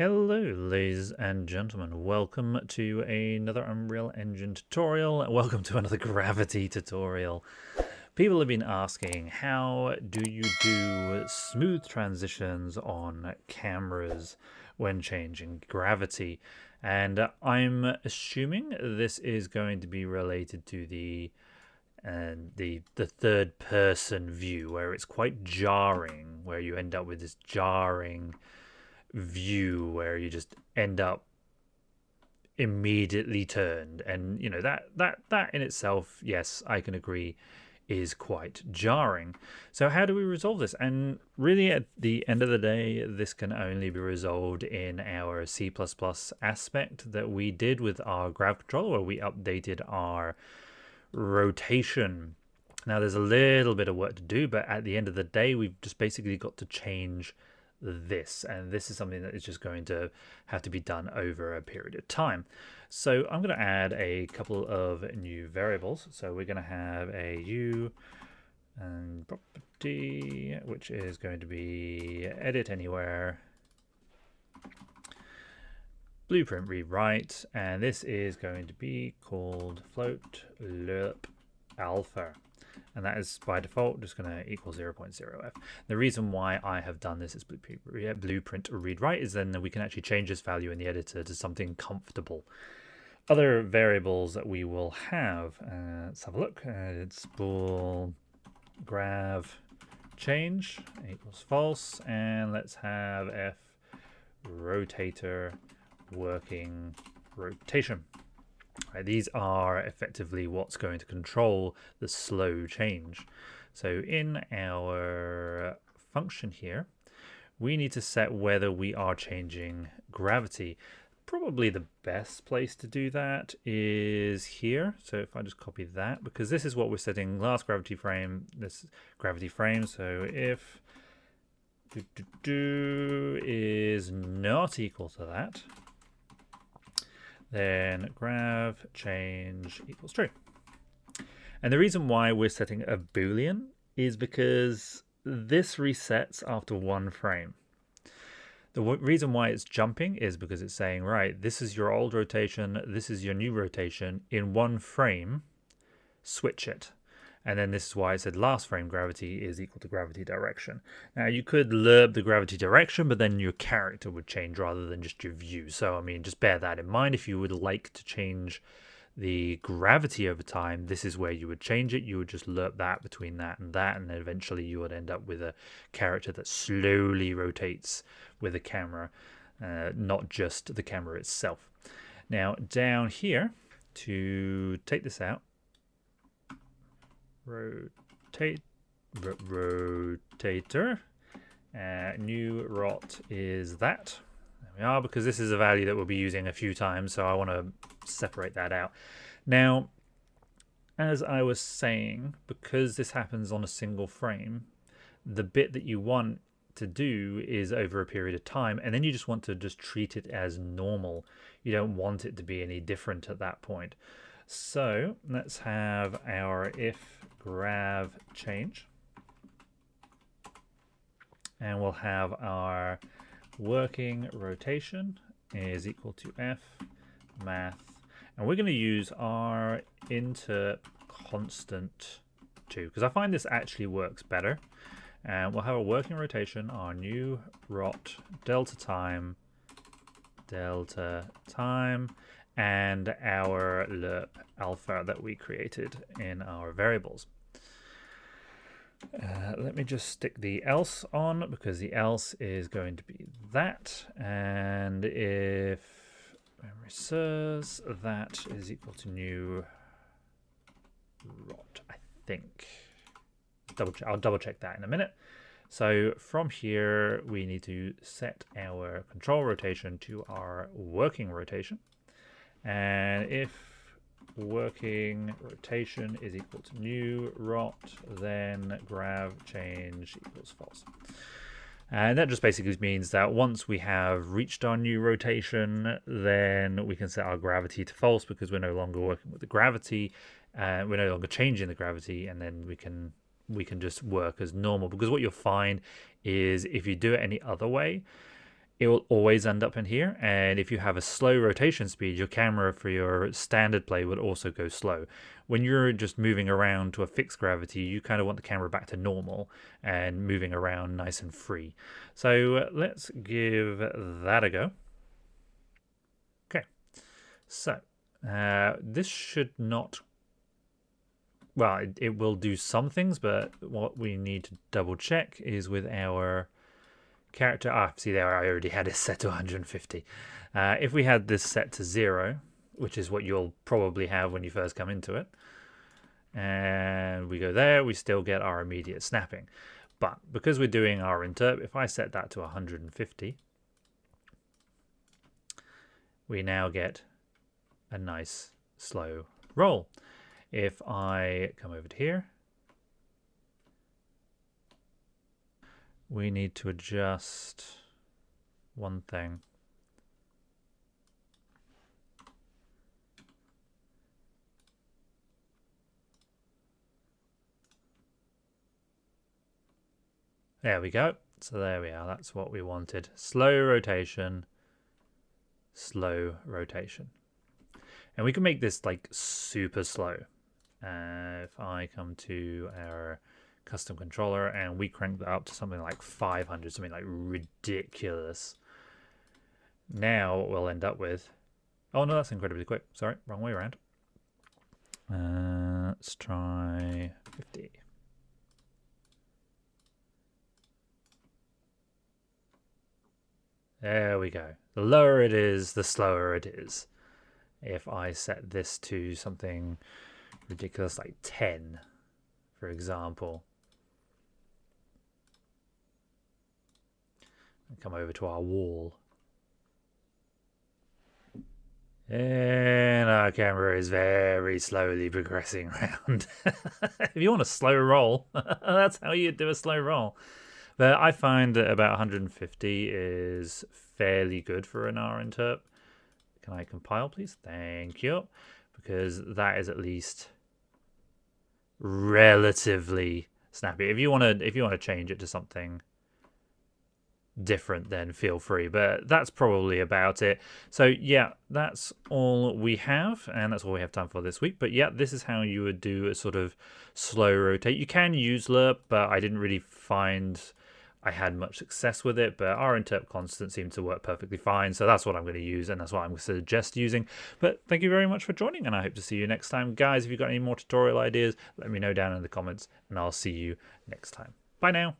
Hello, ladies and gentlemen. Welcome to another Unreal Engine tutorial. Welcome to another Gravity tutorial. People have been asking, how do you do smooth transitions on cameras when changing gravity? And I'm assuming this is going to be related to the third person view, where it's quite jarring, where you end up with this jarring view where you just end up immediately turned, and that in itself, yes, I can agree, is quite jarring. So how do we resolve this? And really, at the end of the day, this can only be resolved in our C++ aspect that we did with our grav controller, where we updated our rotation. Now there's a little bit of work to do, but at the end of the day, we've just basically got to change this, and this is something that is just going to have to be done over a period of time. So I'm going to add a couple of new variables. So we're going to have a u and property, which is going to be edit anywhere, blueprint rewrite, and this is going to be called float lerp alpha. And that is by default just going to equal 0.0f. The reason why I have done this is blueprint read write is then we can actually change this value in the editor to something comfortable. Other variables that we will have, let's have a look. It's bool grav change equals false, and let's have f rotator working rotation. Right, these are effectively what's going to control the slow change. So in our function here, we need to set whether we are changing gravity. Probably the best place to do that is here. So if I just copy that, because this is what we're setting last gravity frame, this gravity frame. So if is not equal to that, then grav change equals true. And the reason why we're setting a boolean is because this resets after one frame. The reason why it's jumping is because it's saying, right, this is your old rotation, this is your new rotation. In one frame, switch it. And then this is why I said last frame gravity is equal to gravity direction. Now you could lerp the gravity direction, but then your character would change rather than just your view. So I mean, just bear that in mind. If you would like to change the gravity over time, this is where you would change it. You would just lerp that between that, and then eventually you would end up with a character that slowly rotates with the camera, not just the camera itself. Now down here, to take this out, rotator, new rot is that. There we are, because this is a value that we'll be using a few times, so I want to separate that out. Now, as I was saying, because this happens on a single frame, the bit that you want to do is over a period of time, and then you just want to just treat it as normal. You don't want it to be any different at that point. So let's have our if grav change, and we'll have our working rotation is equal to f math, and we're going to use our inter constant too, because I find this actually works better. And we'll have a working rotation, our new rot delta time, and our lerp alpha that we created in our variables. Let me just stick the else on, because the else is going to be that, and if memory serves, that is equal to new rot, I think. I'll double check that in a minute. So from here, we need to set our control rotation to our working rotation. And if working rotation is equal to new rot, then grav change equals false. And that just basically means that once we have reached our new rotation, then we can set our gravity to false, because we're no longer working with the gravity, we're no longer changing the gravity, and then we can just work as normal. Because what you'll find is if you do it any other way, it will always end up in here. And if you have a slow rotation speed, your camera for your standard play would also go slow. When you're just moving around to a fixed gravity, you kind of want the camera back to normal and moving around nice and free. So let's give that a go. Okay, so this should not, well, it will do some things, but what we need to double check is with our character. See there, I already had it set to 150. If we had this set to 0, which is what you'll probably have when you first come into it, and we go there, we still get our immediate snapping. But because we're doing our interp, if I set that to 150, we now get a nice slow roll. If I come over to here, we need to adjust one thing. There we go. So there we are. That's what we wanted. Slow rotation, slow rotation. And we can make this like super slow. If I come to our custom controller and we crank that up to something like 500, something like ridiculous. Now what we'll end up with, oh no, that's incredibly quick. Sorry, wrong way around. Let's try 50. There we go. The lower it is, the slower it is. If I set this to something ridiculous like 10, for example, and come over to our wall, and our camera is very slowly progressing around. If you want a slow roll, that's how you do a slow roll. But I find that about 150 is fairly good for an R interp. Can I compile, please? Thank you. Because that is at least relatively snappy. If you want to change it to something different, then feel free, but that's probably about it. So yeah, that's all we have, and that's all we have time for this week. But yeah, this is how you would do a sort of slow rotate. You can use lerp, but I didn't really find I had much success with it, but our interp constant seemed to work perfectly fine, so that's what I'm going to use, and that's what I'm going to suggest using. But thank you very much for joining, and I hope to see you next time. Guys, if you've got any more tutorial ideas, let me know down in the comments, and I'll see you next time. Bye now.